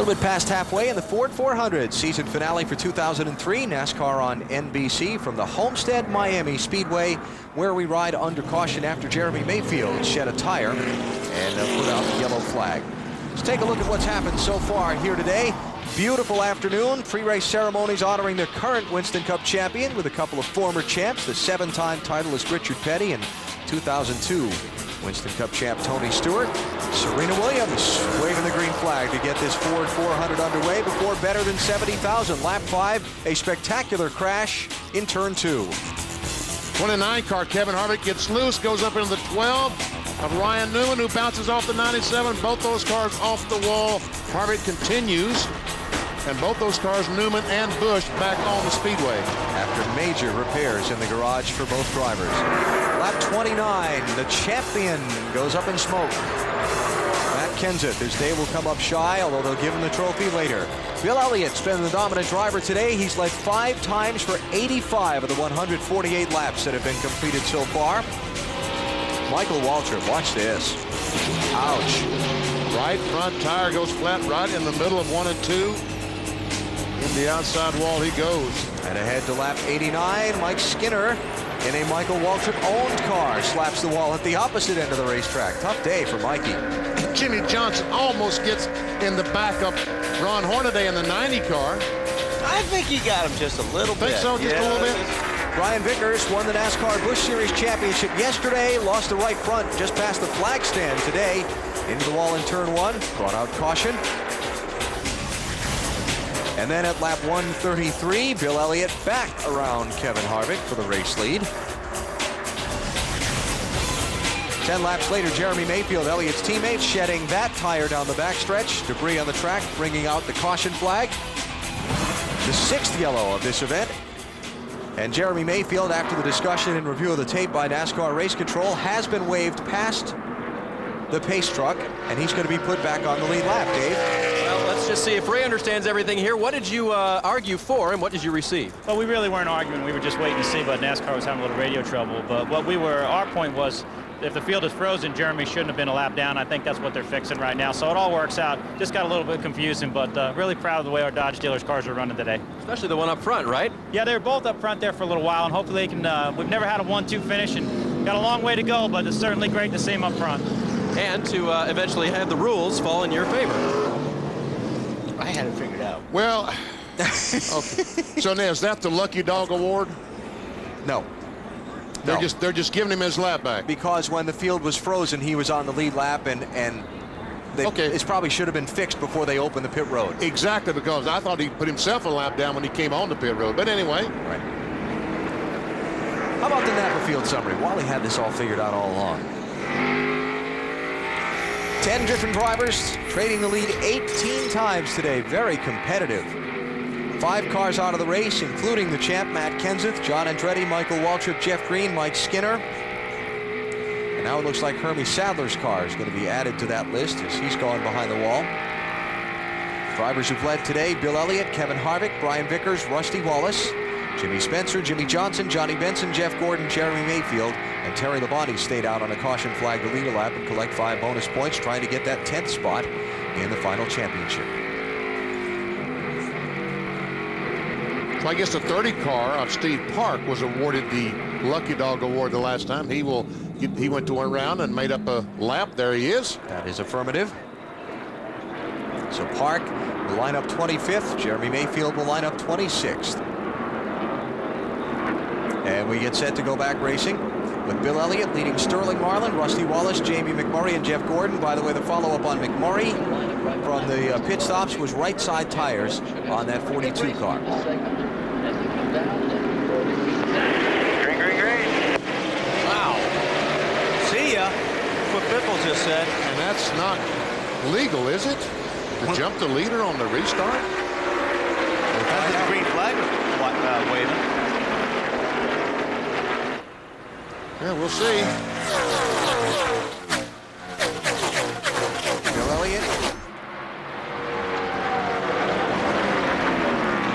little bit past halfway in the Ford 400 season finale for 2003. NASCAR on NBC from the Homestead-Miami Speedway, where we ride under caution after Jeremy Mayfield shed a tire and put out the yellow flag. Let's take a look at what's happened so far here today. Beautiful afternoon. Pre-race ceremonies honoring the current Winston Cup champion with a couple of former champs. The 7-time titleist Richard Petty and 2002 Winston Cup champ Tony Stewart. Serena Williams waving the green flag to get this Ford 400 underway before better than 70,000. Lap 5, a spectacular crash in turn 2. 29 car Kevin Harvick gets loose, goes up into the 12 of Ryan Newman, who bounces off the 97. Both those cars off the wall. Harvick continues, and both those cars, Newman and Busch, back on the speedway. After major repairs in the garage for both drivers. Lap 29, the champion goes up in smoke. Matt Kenseth, his day will come up shy, although they'll give him the trophy later. Bill Elliott's been the dominant driver today. He's led 5 times for 85 of the 148 laps that have been completed so far. Michael Waltrip, watch this. Ouch. Right front tire goes flat right in the middle of 1 and 2. In the outside wall he goes. And ahead to lap 89, Mike Skinner in a Michael Waltrip-owned car slaps the wall at the opposite end of the racetrack. Tough day for Mikey. Jimmy Johnson almost gets in the back of Ron Hornaday in the 90 car. I think he got him just a little bit. Think so, just a little bit? Brian Vickers won the NASCAR Busch Series Championship yesterday, lost the right front just past the flag stand today. Into the wall in turn 1, brought out caution. And then at lap 133, Bill Elliott back around Kevin Harvick for the race lead. 10 laps later, Jeremy Mayfield, Elliott's teammate, shedding that tire down the backstretch. Debris on the track, bringing out the caution flag. The 6th yellow of this event. And Jeremy Mayfield, after the discussion and review of the tape by NASCAR Race Control, has been waved past the pace truck, and he's going to be put back on the lead lap. Dave? Well, let's just see if Ray understands everything here. What did you argue for, and what did you receive? Well, we really weren't arguing. We were just waiting to see, but NASCAR was having a little radio trouble. But what our point was, if the field is frozen, Jeremy shouldn't have been a lap down. I think that's what they're fixing right now. So it all works out. Just got a little bit confusing, but really proud of the way our Dodge dealers cars are running today. Especially the one up front, right? Yeah, they were both up front there for a little while, and hopefully they can. We've never had a 1-2 finish, and got a long way to go, but it's certainly great to see them up front. And to eventually have the rules fall in your favor. I had it figured out. Well, okay. So now, is that the Lucky Dog Award? No. They're just giving him his lap back. Because when the field was frozen, he was on the lead lap, and it probably should have been fixed before they opened the pit road. Exactly, because I thought he put himself a lap down when he came on the pit road. But anyway. Right. How about the Napa field summary? Wally had this all figured out all along. 10 different drivers trading the lead 18 times today. Very competitive. 5 cars out of the race, including the champ Matt Kenseth, John Andretti, Michael Waltrip, Jeff Green, Mike Skinner. And now it looks like Hermie Sadler's car is going to be added to that list as he's gone behind the wall. Drivers who've led today: Bill Elliott, Kevin Harvick, Brian Vickers, Rusty Wallace, Jimmy Spencer, Jimmy Johnson, Johnny Benson, Jeff Gordon, Jeremy Mayfield, and Terry Labonte stayed out on a caution flag to lead a lap and collect 5 bonus points, trying to get that 10th spot in the final championship. So I guess the 30 car of Steve Park was awarded the Lucky Dog Award the last time. He went to one round and made up a lap. There he is. That is affirmative. So Park will line up 25th. Jeremy Mayfield will line up 26th. And we get set to go back racing with Bill Elliott leading Sterling Marlin, Rusty Wallace, Jamie McMurray, and Jeff Gordon. By the way, the follow-up on McMurray from the pit stops was right side tires on that 42 car. Green. Wow. See ya. That's what Biffle just said. And that's not legal, is it? To jump the leader on the restart? That's the green flag waving. Yeah, we'll see. Bill Elliott.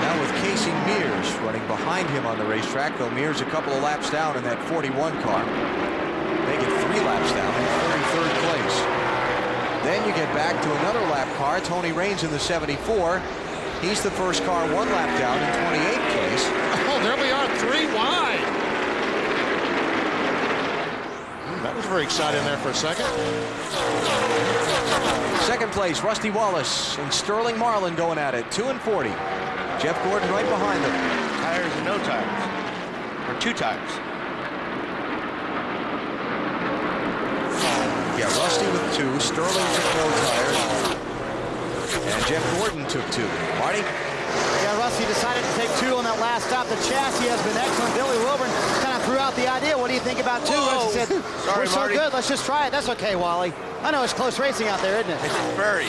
Now with Casey Mears running behind him on the racetrack, though Mears a couple of laps down in that 41 car. They get 3 laps down in 43rd place. Then you get back to another lap car, Tony Raines in the 74. He's the first car 1 lap down in 28th place. Oh, there we are, 3 wide. That was very exciting there for a second. Second place, Rusty Wallace and Sterling Marlin going at it, 2 and 40. Jeff Gordon right behind them. Tires and no tires. Or 2 tires. Yeah, Rusty with 2, Sterling took no tires, and Jeff Gordon took 2. Marty? Yeah, Rusty decided to take 2 on that last stop. The chassis has been excellent. Billy Wilburn kind of threw out the idea. What do you think about 2? Rusty said, Sorry, we're so Marty. good, let's just try it. That's okay, Wally. I know it's close racing out there, isn't it? It's very.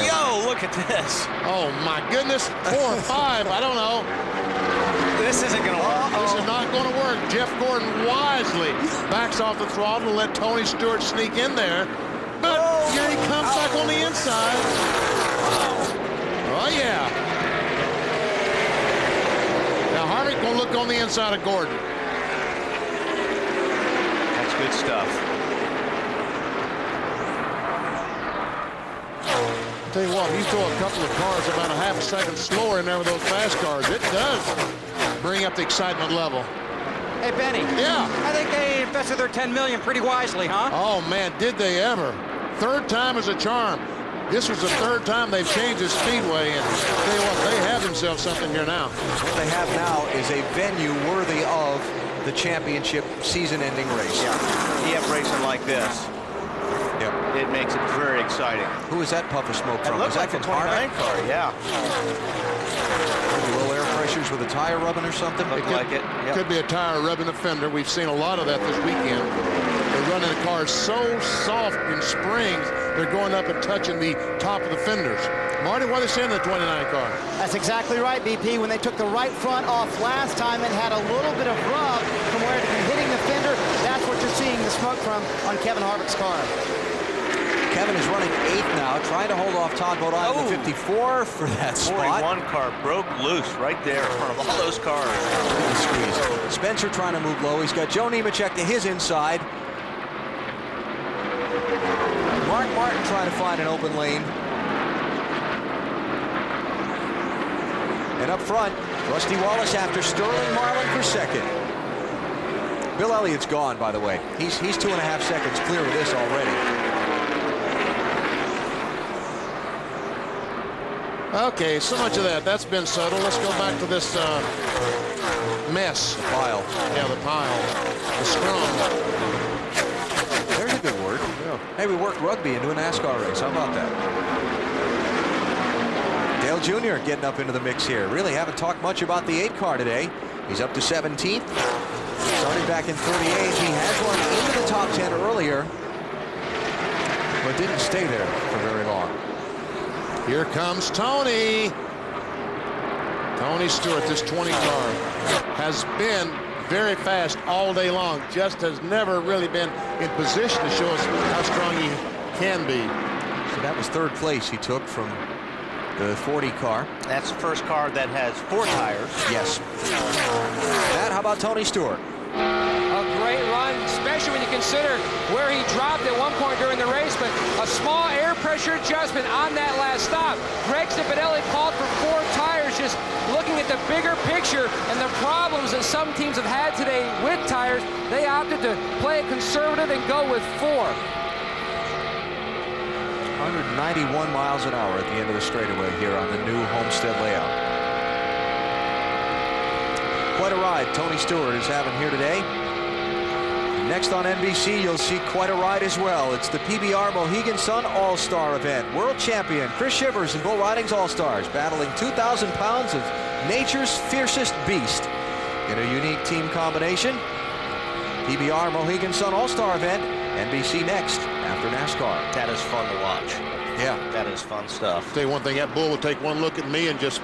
Yo, look at this. Oh, my goodness. 4 and 5, I don't know. This isn't going to work. This is not going to work. Jeff Gordon wisely backs off the throttle and let Tony Stewart sneak in there. But here he comes back on the inside. Oh, yeah. Now, Harvick will look on the inside of Gordon. That's good stuff. I'll tell you what, you throw a couple of cars about a half a second slower in there with those fast cars, it does bring up the excitement level. Hey, Benny. Yeah. I think they invested their $10 million pretty wisely, huh? Oh, man, did they ever. 3rd time is a charm. This was the 3rd time they've changed the speedway, and I'll tell you what, they have themselves something here now. What they have now is a venue worthy of the championship season-ending race. Yeah, you have racing like this. Yep. It makes it very exciting. Who is that puff of smoke from? It looks Is that like a from 29 car, yeah. Maybe low air pressures with a tire rubbing or something? Look like it. Yep. Could be a tire rubbing a fender. We've seen a lot of that this weekend. They're running the cars so soft in springs, they're going up and touching the top of the fenders. Marty, what are they saying in the 29 car? That's exactly right, BP. When they took the right front off last time, it had a little bit of rub from where it had been hitting the fender. That's what you're seeing the smoke from on Kevin Harvick's car. Kevin is running 8th now, trying to hold off Todd Bodine in the 54 for that spot. 41 car broke loose right there in front of all those cars. Squeeze. Spencer trying to move low. He's got Joe Nemechek to his inside. Mark Martin trying to find an open lane. And up front, Rusty Wallace after Sterling Marlin for 2nd. Bill Elliott's gone, by the way. He's 2.5 seconds clear of this already. Okay, so much of that. That's been settled. Let's go back to this mess. The pile. Yeah, the pile. The scrum. There's a good word. Yeah. Hey, we worked rugby into a NASCAR race. How about that? Dale Jr. getting up into the mix here. Really haven't talked much about the 8 car today. He's up to 17th. Started back in 38. He has run into the top 10 earlier, but didn't stay there for very long. Here comes Tony. Tony Stewart, this 20 car, has been very fast all day long. Just has never really been in position to show us how strong he can be. So that was 3rd place he took from the 40 car. That's the first car that has 4 tires. Yes. Matt, how about Tony Stewart? A great run, especially when you consider where he dropped at one point during the race, but a small air pressure adjustment on that last stop. Greg Cipodelli called for 4 tires, just looking at the bigger picture and the problems that some teams have had today with tires. They opted to play it conservative and go with 4. 191 miles an hour at the end of the straightaway here on the new Homestead layout. Quite a ride Tony Stewart is having here today. Next on NBC, you'll see quite a ride as well. It's the PBR Mohegan Sun All-Star event. World champion Chris Shivers and Bull Riding's All-Stars battling 2,000 pounds of nature's fiercest beast in a unique team combination. PBR Mohegan Sun All-Star event, NBC next after NASCAR. That is fun to watch. Yeah. That is fun stuff. I'll tell you one thing, that bull would take one look at me and just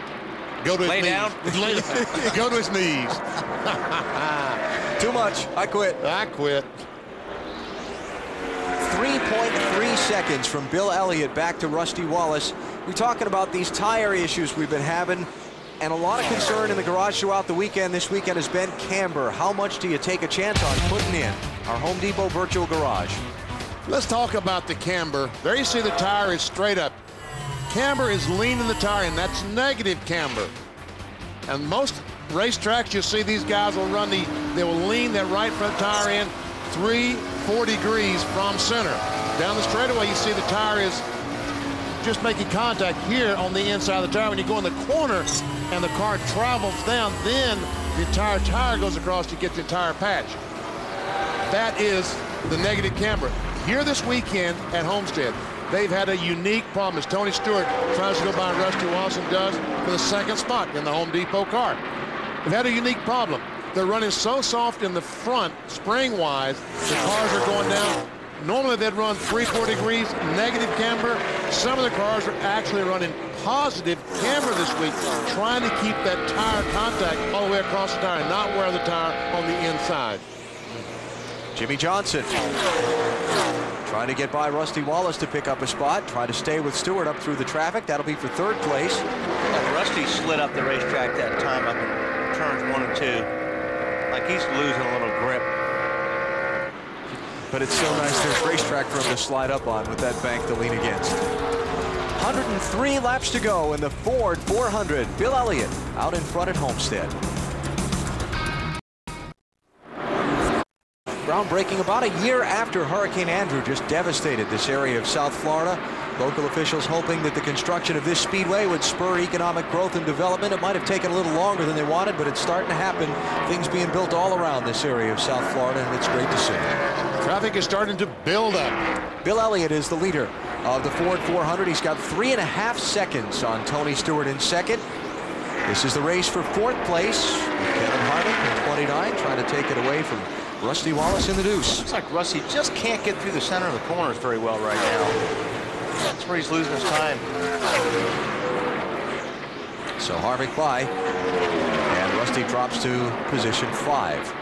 go to his Lay knees. down? Go to his knees. Too much. I quit. I quit. 3.3 seconds from Bill Elliott back to Rusty Wallace. We're talking about these tire issues we've been having, and a lot of concern in the garage throughout the weekend. This weekend has been camber. How much do you take a chance on putting in our Home Depot virtual garage? Let's talk about the camber. There you see the tire is straight up. Camber is leaning the tire in. That's negative camber. And most racetracks, you'll see these guys will run they will lean that right front tire in 3-4 degrees from center. Down the straightaway, you see the tire is just making contact here on the inside of the tire. When you go in the corner and the car travels down, then the entire tire goes across to get the entire patch. That is the negative camber. Here this weekend at Homestead, they've had a unique problem as Tony Stewart tries to go by Rusty Wallace and does for the second spot in the Home Depot car. They've had a unique problem. They're running so soft in the front, spring-wise, the cars are going down. Normally they'd run 3-4 degrees, negative camber. Some of the cars are actually running positive camber this week, trying to keep that tire contact all the way across the tire and not wear the tire on the inside. Jimmy Johnson trying to get by Rusty Wallace to pick up a spot, try to stay with Stewart up through the traffic. That'll be for third place. Yeah, Rusty slid up the racetrack that time up in turns 1 and 2. Like he's losing a little grip. But it's so nice there's racetrack for him to slide up on with that bank to lean against. 103 laps to go in the Ford 400. Bill Elliott out in front at Homestead. Groundbreaking about a year after Hurricane Andrew just devastated this area of South Florida. Local officials hoping that the construction of this speedway would spur economic growth and development. It might have taken a little longer than they wanted, but it's starting to happen. Things being built all around this area of South Florida, and it's great to see. Traffic is starting to build up. Bill Elliott is the leader of the Ford 400. He's got 3.5 seconds on Tony Stewart in second. This is the race for fourth place. Kevin Harvick in 29 trying to take it away from Rusty Wallace in the deuce. Looks like Rusty just can't get through the center of the corners very well right now. That's where he's losing his time. So Harvick by, and Rusty drops to position 5.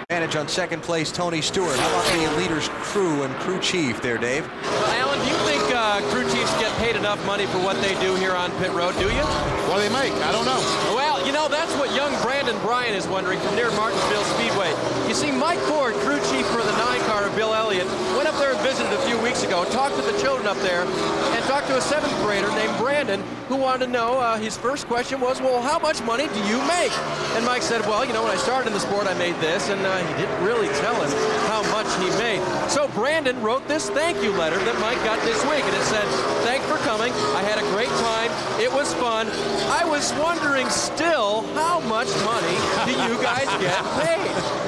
Advantage on second place, Tony Stewart. How about the leader's crew and crew chief there, Dave? Well, Alan, do you think crew chiefs get paid enough money for what they do here on pit road, do you? What do they make? I don't know. Well, you know, that's what young Brandon Bryan is wondering from near Martinsville Speedway. You see, Mike Ford, crew chief for the 9-car of Bill Elliott, went up there and visited a few weeks ago, talked to the children up there, and talked to a 7th grader named Brandon, who wanted to know, his first question was, well, how much money do you make? And Mike said, well, you know, when I started in the sport, I made this, and he didn't really tell him how much he made. So Brandon wrote this thank you letter that Mike got this week, and it said, thanks for coming. I had a great time. It was fun. I was wondering still, how much money do you guys get paid?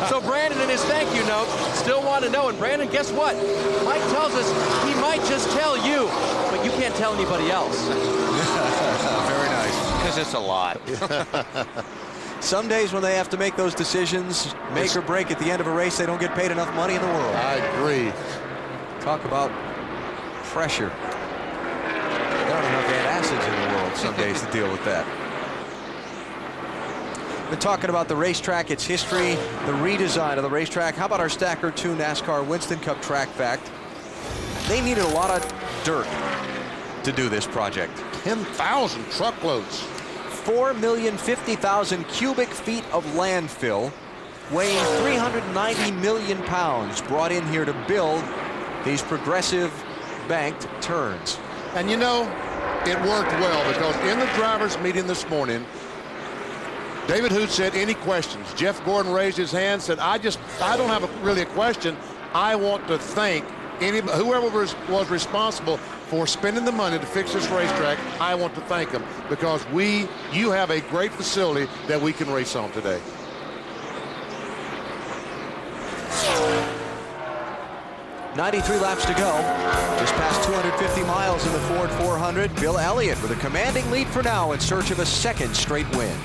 So Brandon, in his thank you note, still want to know. And Brandon, guess what? Mike tells us he might just tell you, but you can't tell anybody else. Very nice. Because it's a lot. Some days when they have to make those decisions, make or break at the end of a race, they don't get paid enough money in the world. I agree. Talk about pressure. There aren't enough antacids in the world some days to deal with that. Been talking about the racetrack, its history, the redesign of the racetrack. How about our Stacker 2 NASCAR Winston Cup track fact? They needed a lot of dirt to do this project. 10,000 truckloads. 4,050,000 cubic feet of landfill, weighing 390 million pounds, brought in here to build these progressive banked turns. And you know, it worked well because in the drivers' meeting this morning, David Hoot said, any questions? Jeff Gordon raised his hand, said, I don't have really a question. I want to thank whoever was responsible for spending the money to fix this racetrack. I want to thank them because you have a great facility that we can race on today. .93 laps to go. Just past 250 miles in the Ford 400. Bill Elliott with a commanding lead for now in search of a second straight win.